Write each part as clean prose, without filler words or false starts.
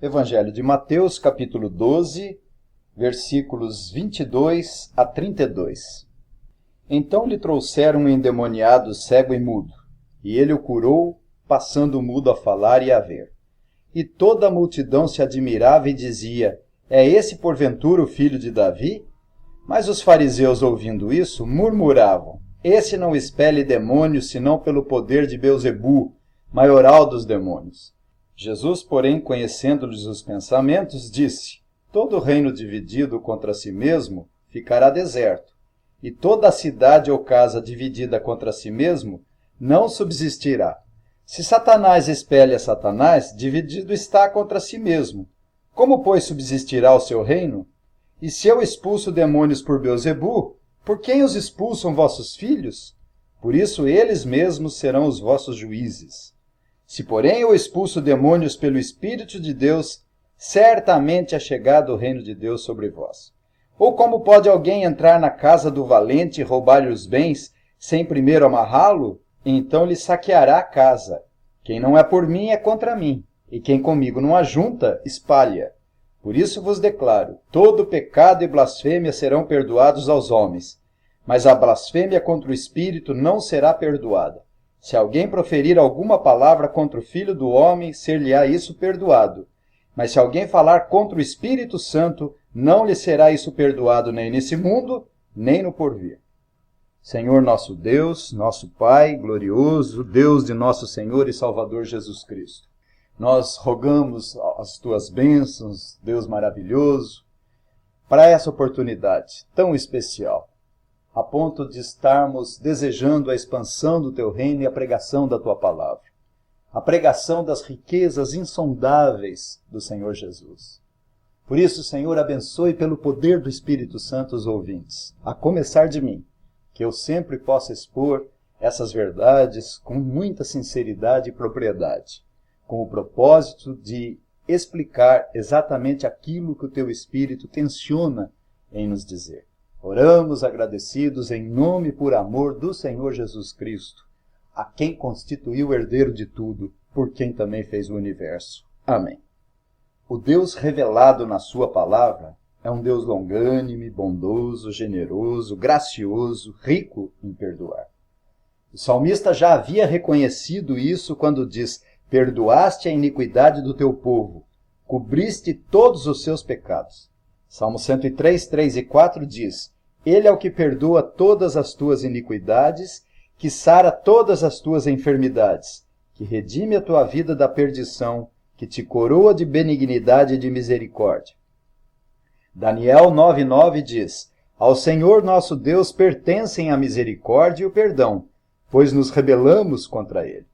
Evangelho de Mateus, capítulo 12, versículos 22 a 32. Então lhe trouxeram um endemoniado cego e mudo, e ele o curou, passando o mudo a falar e a ver. E toda a multidão se admirava e dizia: É esse porventura o filho de Davi? Mas os fariseus, ouvindo isso, murmuravam: Esse não expele demônios, senão pelo poder de Beelzebu, maioral dos demônios. Jesus, porém, conhecendo-lhes os pensamentos, disse: Todo reino dividido contra si mesmo ficará deserto, e toda a cidade ou casa dividida contra si mesmo não subsistirá. Se Satanás expele a Satanás, dividido está contra si mesmo. Como, pois, subsistirá o seu reino? E se eu expulso demônios por Beelzebu, por quem os expulsam vossos filhos? Por isso eles mesmos serão os vossos juízes. Se, porém, eu expulso demônios pelo Espírito de Deus, certamente é chegado o reino de Deus sobre vós. Ou como pode alguém entrar na casa do valente e roubar-lhe os bens, sem primeiro amarrá-lo? Então lhe saqueará a casa. Quem não é por mim é contra mim, e quem comigo não ajunta, espalha. Por isso vos declaro, todo pecado e blasfêmia serão perdoados aos homens, mas a blasfêmia contra o Espírito não será perdoada. Se alguém proferir alguma palavra contra o Filho do Homem, ser-lhe-á isso perdoado. Mas se alguém falar contra o Espírito Santo, não lhe será isso perdoado nem nesse mundo, nem no porvir. Senhor nosso Deus, nosso Pai glorioso, Deus de nosso Senhor e Salvador Jesus Cristo, nós rogamos as tuas bênçãos, Deus maravilhoso, para essa oportunidade tão especial, a ponto de estarmos desejando a expansão do teu reino e a pregação da tua palavra. A pregação das riquezas insondáveis do Senhor Jesus. Por isso, Senhor, abençoe pelo poder do Espírito Santo os ouvintes, a começar de mim, que eu sempre possa expor essas verdades com muita sinceridade e propriedade, com o propósito de explicar exatamente aquilo que o teu Espírito tenciona em nos dizer. Oramos agradecidos em nome e por amor do Senhor Jesus Cristo, a quem constituiu o herdeiro de tudo, por quem também fez o universo. Amém. O Deus revelado na sua palavra é um Deus longânime, bondoso, generoso, gracioso, rico em perdoar. O salmista já havia reconhecido isso quando diz: Perdoaste a iniquidade do teu povo, cobriste todos os seus pecados. Salmo 103, 3 e 4 diz: Ele é o que perdoa todas as tuas iniquidades, que sara todas as tuas enfermidades, que redime a tua vida da perdição, que te coroa de benignidade e de misericórdia. Daniel 9:9 diz: Ao Senhor nosso Deus pertencem a misericórdia e o perdão, pois nos rebelamos contra ele.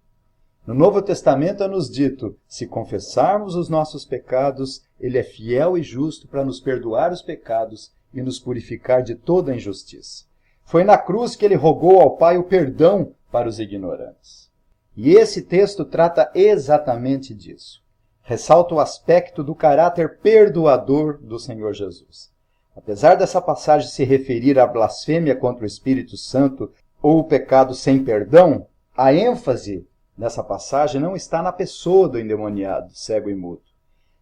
No Novo Testamento é nos dito: se confessarmos os nossos pecados, ele é fiel e justo para nos perdoar os pecados e nos purificar de toda injustiça. Foi na cruz que ele rogou ao Pai o perdão para os ignorantes. E esse texto trata exatamente disso. Ressalta o aspecto do caráter perdoador do Senhor Jesus. Apesar dessa passagem se referir à blasfêmia contra o Espírito Santo ou o pecado sem perdão, a ênfase nessa passagem não está na pessoa do endemoniado, cego e mudo,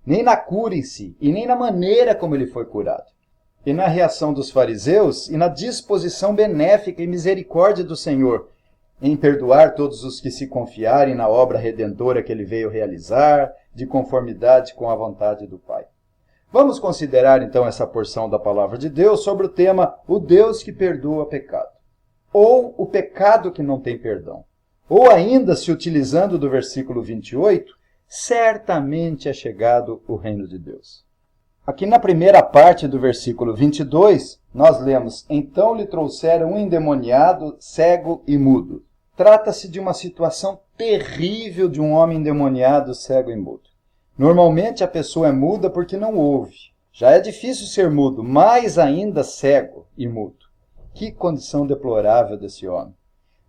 nem na cura em si, e nem na maneira como ele foi curado. E na reação dos fariseus e na disposição benéfica e misericórdia do Senhor em perdoar todos os que se confiarem na obra redentora que ele veio realizar, de conformidade com a vontade do Pai. Vamos considerar então essa porção da palavra de Deus sobre o tema o Deus que perdoa pecado, ou o pecado que não tem perdão. Ou ainda, se utilizando do versículo 28, certamente é chegado o reino de Deus. Aqui na primeira parte do versículo 22, nós lemos: Então lhe trouxeram um endemoniado, cego e mudo. Trata-se de uma situação terrível de um homem endemoniado, cego e mudo. Normalmente a pessoa é muda porque não ouve. Já é difícil ser mudo, mais ainda cego e mudo. Que condição deplorável desse homem.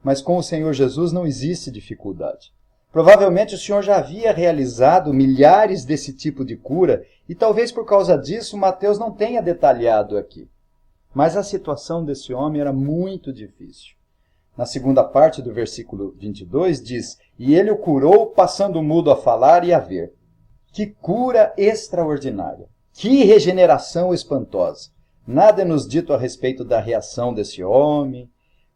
Mas com o Senhor Jesus não existe dificuldade. Provavelmente o Senhor já havia realizado milhares desse tipo de cura e talvez por causa disso Mateus não tenha detalhado aqui. Mas a situação desse homem era muito difícil. Na segunda parte do versículo 22 diz: E ele o curou, passando o mudo a falar e a ver. Que cura extraordinária! Que regeneração espantosa! Nada é nos dito a respeito da reação desse homem,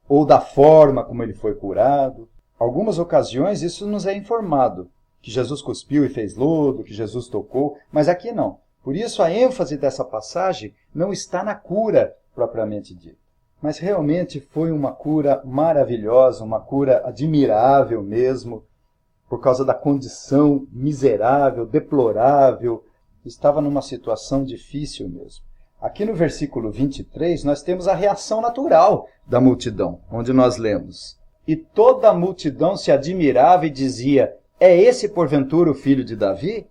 ou da forma como ele foi curado. Algumas ocasiões isso nos é informado, que Jesus cuspiu e fez lodo, que Jesus tocou, mas aqui não. Por isso a ênfase dessa passagem não está na cura propriamente dita. Mas realmente foi uma cura maravilhosa, uma cura admirável mesmo, por causa da condição miserável, deplorável, estava numa situação difícil mesmo. Aqui no versículo 23, nós temos a reação natural da multidão, onde nós lemos: E toda a multidão se admirava e dizia: É esse porventura o filho de Davi?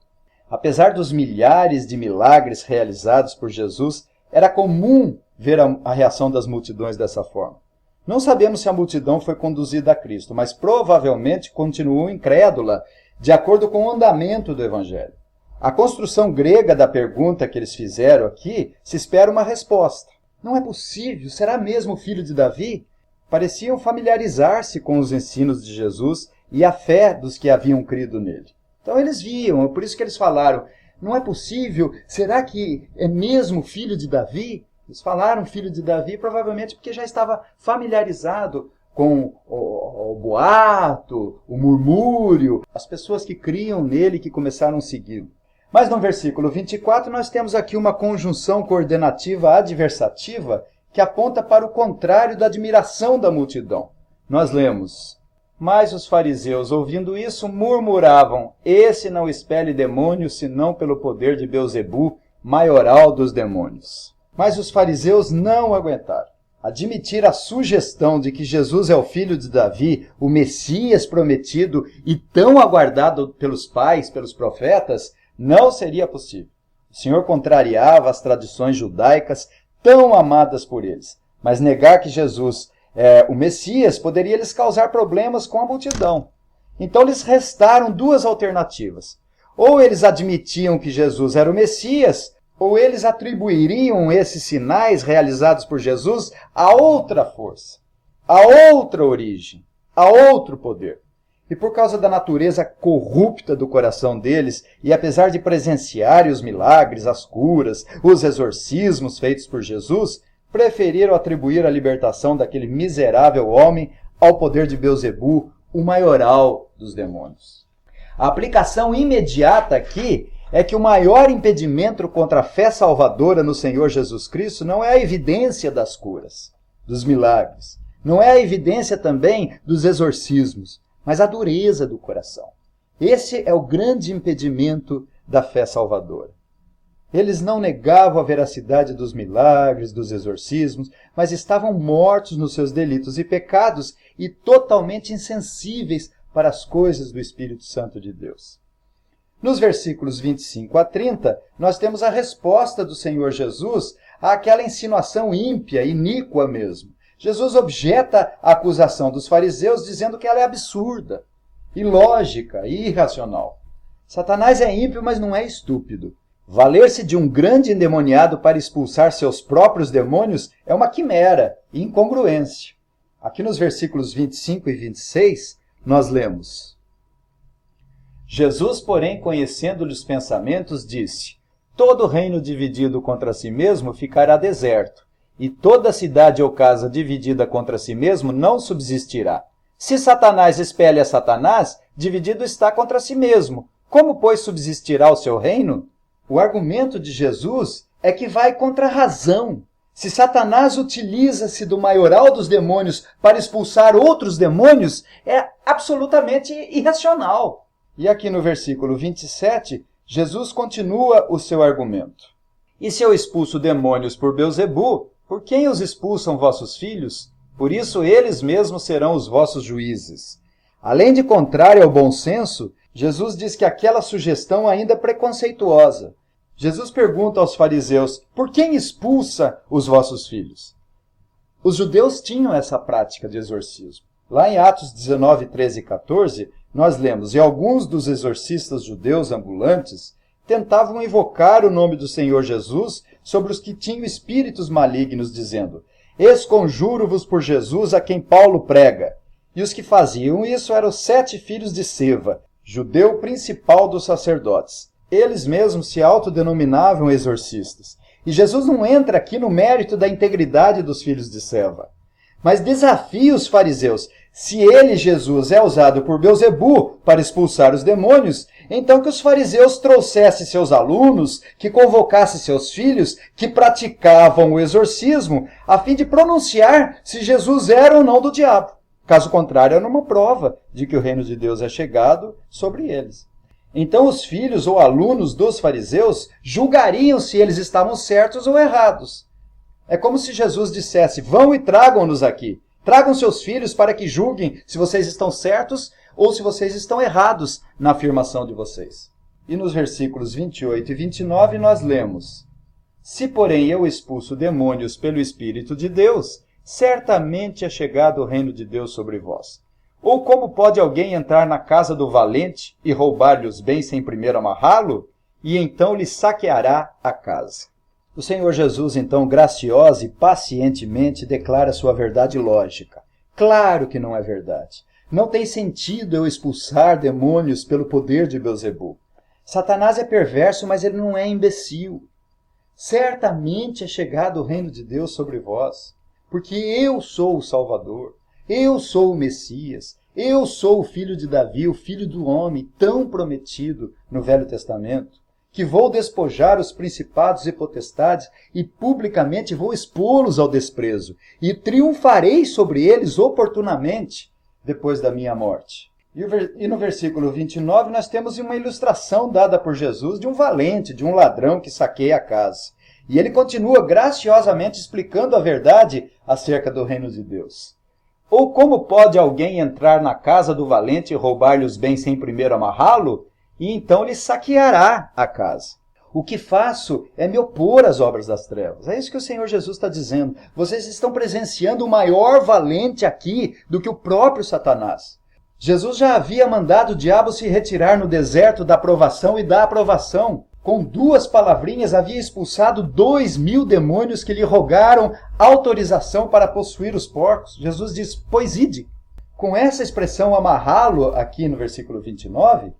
Apesar dos milhares de milagres realizados por Jesus, era comum ver a reação das multidões dessa forma. Não sabemos se a multidão foi conduzida a Cristo, mas provavelmente continuou incrédula, de acordo com o andamento do Evangelho. A construção grega da pergunta que eles fizeram aqui, se espera uma resposta. Não é possível, será mesmo o filho de Davi? Pareciam familiarizar-se com os ensinos de Jesus e a fé dos que haviam crido nele. Então eles viam, por isso que eles falaram: não é possível, será que é mesmo filho de Davi? Eles falaram filho de Davi provavelmente porque já estava familiarizado com o boato, o murmúrio, as pessoas que criam nele, que começaram a segui-lo. Mas no versículo 24 nós temos aqui uma conjunção coordenativa adversativa que aponta para o contrário da admiração da multidão. Nós lemos: Mas os fariseus, ouvindo isso, murmuravam: Esse não expele demônios, senão pelo poder de Beelzebu, maioral dos demônios. Mas os fariseus não aguentaram. Admitir a sugestão de que Jesus é o filho de Davi, o Messias prometido e tão aguardado pelos pais, pelos profetas, não seria possível. O Senhor contrariava as tradições judaicas tão amadas por eles. Mas negar que Jesus é o Messias poderia lhes causar problemas com a multidão. Então lhes restaram duas alternativas. Ou eles admitiam que Jesus era o Messias, ou eles atribuiriam esses sinais realizados por Jesus a outra força, a outra origem, a outro poder. E por causa da natureza corrupta do coração deles, e apesar de presenciarem os milagres, as curas, os exorcismos feitos por Jesus, preferiram atribuir a libertação daquele miserável homem ao poder de Beelzebu, o maioral dos demônios. A aplicação imediata aqui é que o maior impedimento contra a fé salvadora no Senhor Jesus Cristo não é a evidência das curas, dos milagres, não é a evidência também dos exorcismos, mas a dureza do coração. Esse é o grande impedimento da fé salvadora. Eles não negavam a veracidade dos milagres, dos exorcismos, mas estavam mortos nos seus delitos e pecados e totalmente insensíveis para as coisas do Espírito Santo de Deus. Nos versículos 25 a 30, nós temos a resposta do Senhor Jesus àquela insinuação ímpia, iníqua mesmo. Jesus objeta a acusação dos fariseus dizendo que ela é absurda, ilógica e irracional. Satanás é ímpio, mas não é estúpido. Valer-se de um grande endemoniado para expulsar seus próprios demônios é uma quimera e incongruência. Aqui nos versículos 25 e 26, nós lemos: Jesus, porém, conhecendo-lhe os pensamentos, disse: Todo reino dividido contra si mesmo ficará deserto, e toda cidade ou casa dividida contra si mesmo não subsistirá. Se Satanás espelha a Satanás, dividido está contra si mesmo. Como, pois, subsistirá o seu reino? O argumento de Jesus é que vai contra a razão. Se Satanás utiliza-se do maioral dos demônios para expulsar outros demônios, é absolutamente irracional. E aqui no versículo 27, Jesus continua o seu argumento. E se eu expulso demônios por Beelzebu, por quem os expulsam vossos filhos? Por isso eles mesmos serão os vossos juízes. Além de contrário ao bom senso, Jesus diz que aquela sugestão ainda é preconceituosa. Jesus pergunta aos fariseus: por quem expulsa os vossos filhos? Os judeus tinham essa prática de exorcismo. Lá em Atos 19, 13 e 14, nós lemos: E alguns dos exorcistas judeus ambulantes tentavam invocar o nome do Senhor Jesus sobre os que tinham espíritos malignos, dizendo: Esconjuro-vos por Jesus a quem Paulo prega. E os que faziam isso eram 7 filhos de Seva, judeu principal dos sacerdotes. Eles mesmos se autodenominavam exorcistas. E Jesus não entra aqui no mérito da integridade dos filhos de Seva, mas desafia os fariseus. Se ele, Jesus, é usado por Beelzebu para expulsar os demônios, então que os fariseus trouxessem seus alunos, que convocassem seus filhos, que praticavam o exorcismo, a fim de pronunciar se Jesus era ou não do diabo. Caso contrário, era uma prova de que o reino de Deus é chegado sobre eles. Então os filhos ou alunos dos fariseus julgariam se eles estavam certos ou errados. É como se Jesus dissesse: vão e tragam-nos aqui. Tragam seus filhos para que julguem se vocês estão certos ou se vocês estão errados na afirmação de vocês. E nos versículos 28 e 29 nós lemos: se, porém, eu expulso demônios pelo Espírito de Deus, certamente é chegado o reino de Deus sobre vós. Ou como pode alguém entrar na casa do valente e roubar-lhe os bens sem primeiro amarrá-lo? E então lhe saqueará a casa. O Senhor Jesus, então, graciosa e pacientemente declara sua verdade lógica. Claro que não é verdade. Não tem sentido eu expulsar demônios pelo poder de Beelzebu. Satanás é perverso, mas ele não é imbecil. Certamente é chegado o reino de Deus sobre vós, porque eu sou o Salvador, eu sou o Messias, eu sou o filho de Davi, o filho do homem tão prometido no Velho Testamento, que vou despojar os principados e potestades e publicamente vou expô-los ao desprezo, e triunfarei sobre eles oportunamente depois da minha morte. E no versículo 29 nós temos uma ilustração dada por Jesus de um valente, de um ladrão que saqueia a casa. E ele continua graciosamente explicando a verdade acerca do reino de Deus. Ou como pode alguém entrar na casa do valente e roubar-lhe os bens sem primeiro amarrá-lo? E então lhe saqueará a casa. O que faço é me opor às obras das trevas. É isso que o Senhor Jesus está dizendo. Vocês estão presenciando o maior valente aqui do que o próprio Satanás. Jesus já havia mandado o diabo se retirar no deserto da provação e da aprovação. Com 2 palavrinhas havia expulsado 2.000 demônios que lhe rogaram autorização para possuir os porcos. Jesus diz: pois ide. Com essa expressão amarrá-lo aqui no versículo 29...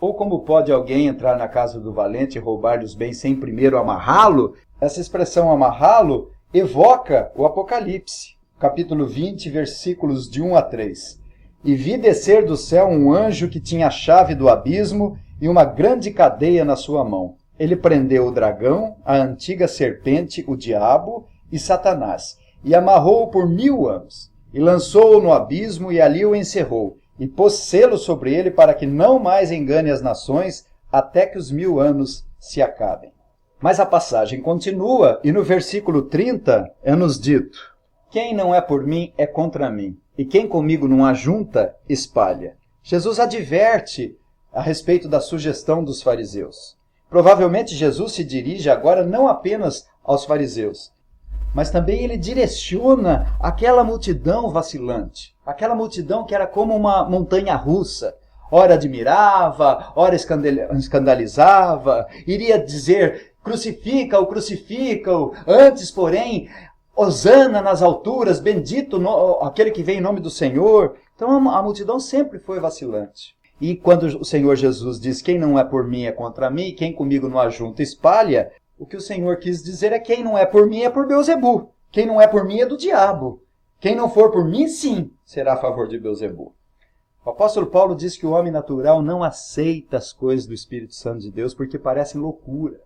Ou como pode alguém entrar na casa do valente e roubar-lhe os bens sem primeiro amarrá-lo? Essa expressão amarrá-lo evoca o Apocalipse, capítulo 20, versículos de 1 a 3. E vi descer do céu um anjo que tinha a chave do abismo e uma grande cadeia na sua mão. Ele prendeu o dragão, a antiga serpente, o diabo e Satanás, e amarrou-o por 1000 anos, e lançou-o no abismo e ali o encerrou, e pôs selo sobre ele para que não mais engane as nações até que os 1000 anos se acabem. Mas a passagem continua e no versículo 30 é-nos dito: quem não é por mim é contra mim, e quem comigo não ajunta, espalha. Jesus adverte a respeito da sugestão dos fariseus. Provavelmente Jesus se dirige agora não apenas aos fariseus, mas também ele direciona aquela multidão vacilante, aquela multidão que era como uma montanha russa. Ora admirava, ora escandalizava, iria dizer: crucifica-o, crucifica-o. Antes, porém, hosana nas alturas, bendito aquele que vem em nome do Senhor. Então a multidão sempre foi vacilante. E quando o Senhor Jesus diz: quem não é por mim é contra mim, quem comigo não ajunta, espalha, o que o Senhor quis dizer é: quem não é por mim é por Beelzebu. Quem não é por mim é do diabo. Quem não for por mim, sim, será a favor de Beelzebu. O apóstolo Paulo diz que o homem natural não aceita as coisas do Espírito Santo de Deus porque parecem loucura.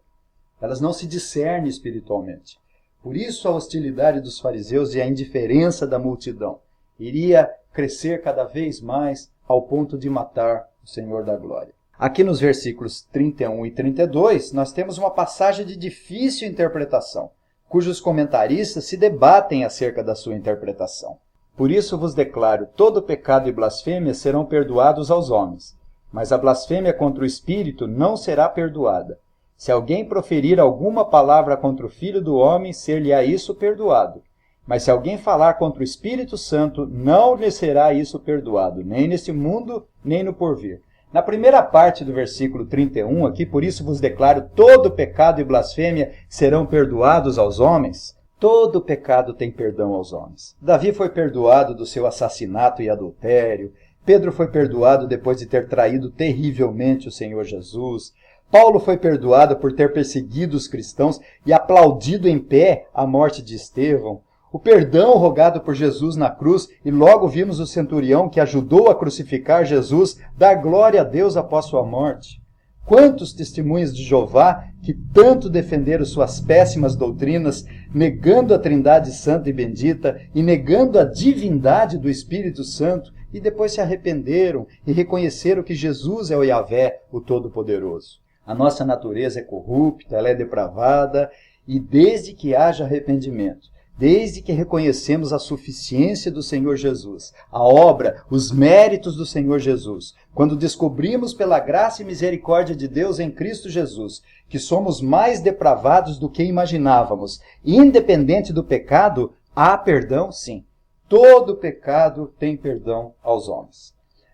Elas não se discernem espiritualmente. Por isso a hostilidade dos fariseus e a indiferença da multidão iria crescer cada vez mais ao ponto de matar o Senhor da glória. Aqui nos versículos 31 e 32, nós temos uma passagem de difícil interpretação, cujos comentaristas se debatem acerca da sua interpretação. Por isso vos declaro: todo pecado e blasfêmia serão perdoados aos homens, mas a blasfêmia contra o Espírito não será perdoada. Se alguém proferir alguma palavra contra o Filho do Homem, ser-lhe-á isso perdoado. Mas se alguém falar contra o Espírito Santo, não lhe será isso perdoado, nem neste mundo, nem no porvir. Na primeira parte do versículo 31 aqui: por isso vos declaro, todo pecado e blasfêmia serão perdoados aos homens. Todo pecado tem perdão aos homens. Davi foi perdoado do seu assassinato e adultério. Pedro foi perdoado depois de ter traído terrivelmente o Senhor Jesus. Paulo foi perdoado por ter perseguido os cristãos e aplaudido em pé a morte de Estevão. O perdão rogado por Jesus na cruz, e logo vimos o centurião que ajudou a crucificar Jesus, dar glória a Deus após sua morte. Quantos testemunhas de Jeová que tanto defenderam suas péssimas doutrinas, negando a Trindade Santa e Bendita e negando a divindade do Espírito Santo, e depois se arrependeram e reconheceram que Jesus é o Yahvé, o Todo-Poderoso. A nossa natureza é corrupta, ela é depravada, e desde que haja arrependimento, desde que reconhecemos a suficiência do Senhor Jesus, a obra, os méritos do Senhor Jesus, quando descobrimos pela graça e misericórdia de Deus em Cristo Jesus, que somos mais depravados do que imaginávamos, independente do pecado, há perdão, sim. Todo pecado tem perdão aos homens.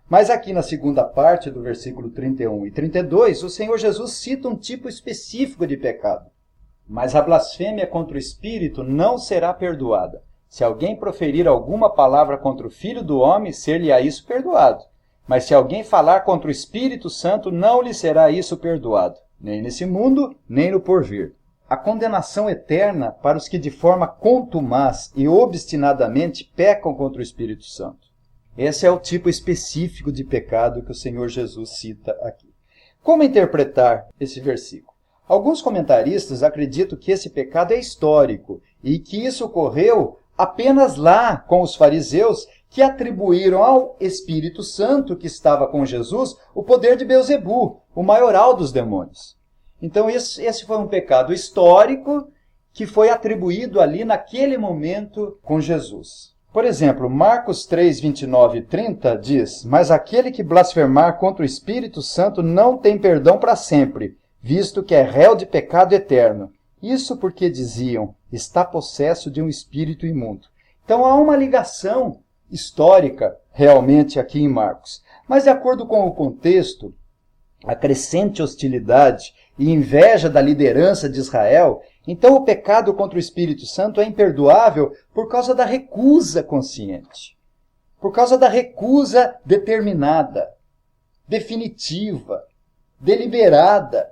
Mas aqui na segunda parte do versículo 31 e 32, o Senhor Jesus cita um tipo específico de pecado. Mas a blasfêmia contra o Espírito não será perdoada. Se alguém proferir alguma palavra contra o Filho do Homem, ser-lhe-á isso perdoado. Mas se alguém falar contra o Espírito Santo, não lhe será isso perdoado, nem nesse mundo, nem no porvir. A condenação eterna para os que de forma contumaz e obstinadamente pecam contra o Espírito Santo. Esse é o tipo específico de pecado que o Senhor Jesus cita aqui. Como interpretar esse versículo? Alguns comentaristas acreditam que esse pecado é histórico e que isso ocorreu apenas lá com os fariseus, que atribuíram ao Espírito Santo que estava com Jesus o poder de Beelzebu, o maioral dos demônios. Então esse foi um pecado histórico que foi atribuído ali naquele momento com Jesus. Por exemplo, Marcos 3, 29 e 30 diz: Mas aquele que blasfemar contra o Espírito Santo não tem perdão para sempre, visto que é réu de pecado eterno. Isso porque diziam, está possesso de um espírito imundo. Então há uma ligação histórica realmente aqui em Marcos. Mas de acordo com o contexto, a crescente hostilidade e inveja da liderança de Israel, então o pecado contra o Espírito Santo é imperdoável por causa da recusa consciente, por causa da recusa determinada, definitiva, deliberada,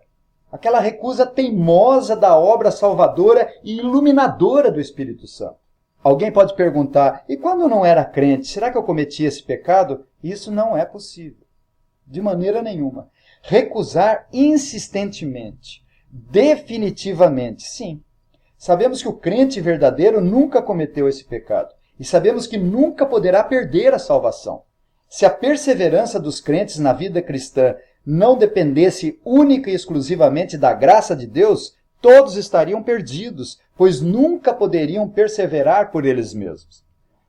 aquela recusa teimosa da obra salvadora e iluminadora do Espírito Santo. Alguém pode perguntar, e quando eu não era crente, será que eu cometi esse pecado? Isso não é possível, de maneira nenhuma. Recusar insistentemente, definitivamente, sim. Sabemos que o crente verdadeiro nunca cometeu esse pecado, e sabemos que nunca poderá perder a salvação. Se a perseverança dos crentes na vida cristã não dependesse única e exclusivamente da graça de Deus, todos estariam perdidos, pois nunca poderiam perseverar por eles mesmos.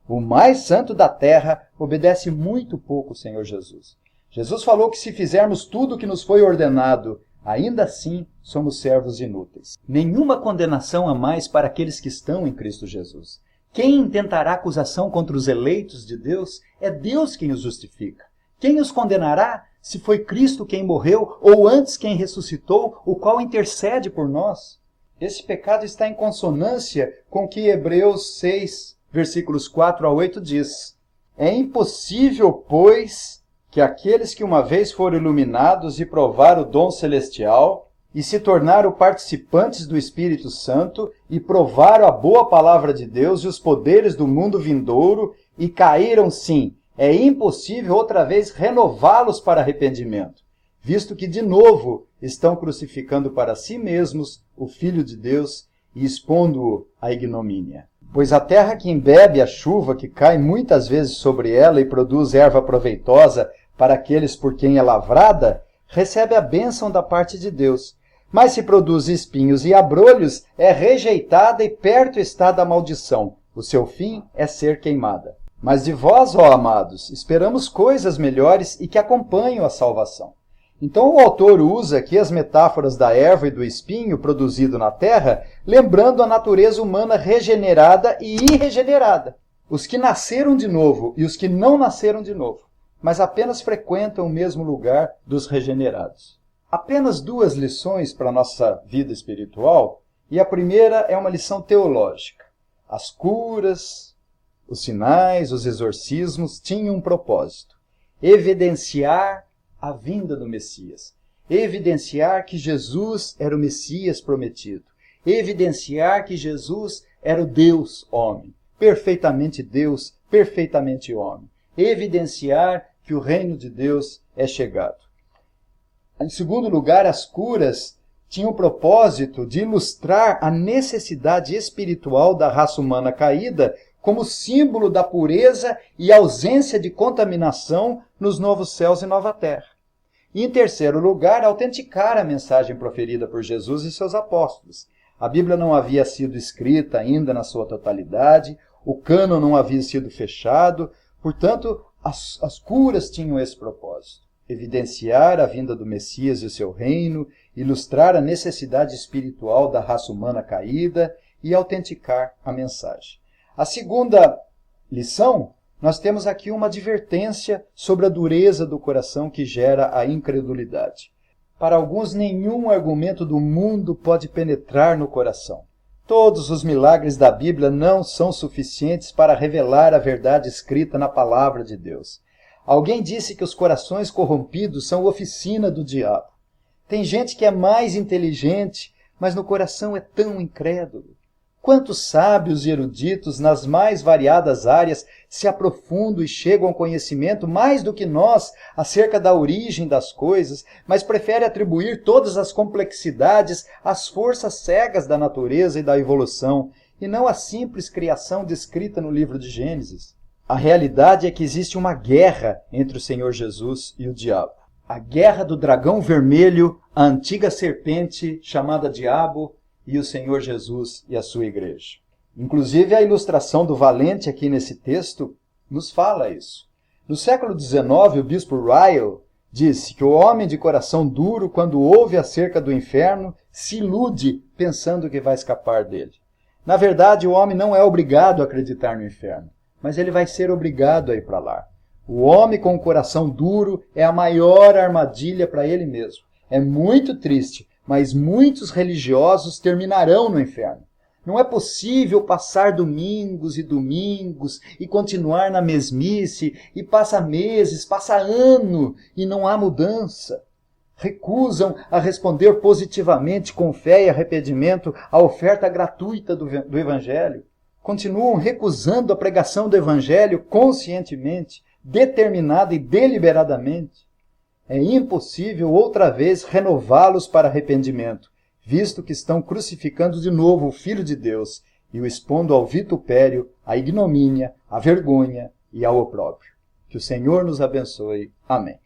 O mais santo da terra obedece muito pouco ao Senhor Jesus. Jesus falou que se fizermos tudo o que nos foi ordenado, ainda assim somos servos inúteis. Nenhuma condenação há mais para aqueles que estão em Cristo Jesus. Quem intentará acusação contra os eleitos de Deus, é Deus quem os justifica. Quem os condenará? Se foi Cristo quem morreu, ou antes quem ressuscitou, o qual intercede por nós. Esse pecado está em consonância com o que Hebreus 6, versículos 4 a 8 diz. É impossível, pois, que aqueles que uma vez foram iluminados e provaram o dom celestial, e se tornaram participantes do Espírito Santo, e provaram a boa palavra de Deus e os poderes do mundo vindouro, e caíram sim, é impossível outra vez renová-los para arrependimento, visto que de novo estão crucificando para si mesmos o Filho de Deus e expondo-o à ignomínia. Pois a terra que embebe a chuva que cai muitas vezes sobre ela e produz erva proveitosa para aqueles por quem é lavrada, recebe a bênção da parte de Deus. Mas se produz espinhos e abrolhos, é rejeitada e perto está da maldição. O seu fim é ser queimada. Mas de vós, ó amados, esperamos coisas melhores e que acompanham a salvação. Então o autor usa aqui as metáforas da erva e do espinho produzido na terra, lembrando a natureza humana regenerada e irregenerada. Os que nasceram de novo e os que não nasceram de novo, mas apenas frequentam o mesmo lugar dos regenerados. Apenas duas lições para a nossa vida espiritual, e a primeira é uma lição teológica. As curas, os sinais, os exorcismos tinham um propósito: evidenciar a vinda do Messias. evidenciar que Jesus era o Messias prometido, evidenciar que Jesus era o Deus homem, perfeitamente Deus, perfeitamente homem, evidenciar que o reino de Deus é chegado. Em segundo lugar, as curas tinham o propósito de ilustrar a necessidade espiritual da raça humana caída como símbolo da pureza e ausência de contaminação nos novos céus e nova terra. E, em terceiro lugar, autenticar a mensagem proferida por Jesus e seus apóstolos. A Bíblia não havia sido escrita ainda na sua totalidade, o cânon não havia sido fechado, portanto, as curas tinham esse propósito: evidenciar a vinda do Messias e o seu reino, ilustrar a necessidade espiritual da raça humana caída e autenticar a mensagem. A segunda lição, nós temos aqui uma advertência sobre a dureza do coração que gera a incredulidade. Para alguns, nenhum argumento do mundo pode penetrar no coração. Todos os milagres da Bíblia não são suficientes para revelar a verdade escrita na palavra de Deus. Alguém disse que os corações corrompidos são oficina do diabo. Tem gente que é mais inteligente, mas no coração é tão incrédulo. Quantos sábios e eruditos nas mais variadas áreas se aprofundam e chegam ao conhecimento mais do que nós acerca da origem das coisas, mas preferem atribuir todas as complexidades às forças cegas da natureza e da evolução, e não à simples criação descrita no livro de Gênesis. A realidade é que existe uma guerra entre o Senhor Jesus e o diabo. A guerra do dragão vermelho, a antiga serpente chamada diabo, e o Senhor Jesus e a sua igreja. Inclusive, a ilustração do valente aqui nesse texto nos fala isso. No século XIX, o bispo Ryle disse que o homem de coração duro, quando ouve acerca do inferno, se ilude pensando que vai escapar dele. Na verdade, o homem não é obrigado a acreditar no inferno, mas ele vai ser obrigado a ir para lá. O homem com o coração duro é a maior armadilha para ele mesmo. É muito triste, mas muitos religiosos terminarão no inferno. Não é possível passar domingos e continuar na mesmice, e passa meses, passa ano, e não há mudança. Recusam a responder positivamente, com fé e arrependimento, à oferta gratuita do Evangelho. Continuam recusando a pregação do Evangelho conscientemente, determinada e deliberadamente. É impossível outra vez renová-los para arrependimento, visto que estão crucificando de novo o Filho de Deus e o expondo ao vitupério, à ignomínia, à vergonha e ao opróbrio. Que o Senhor nos abençoe. Amém.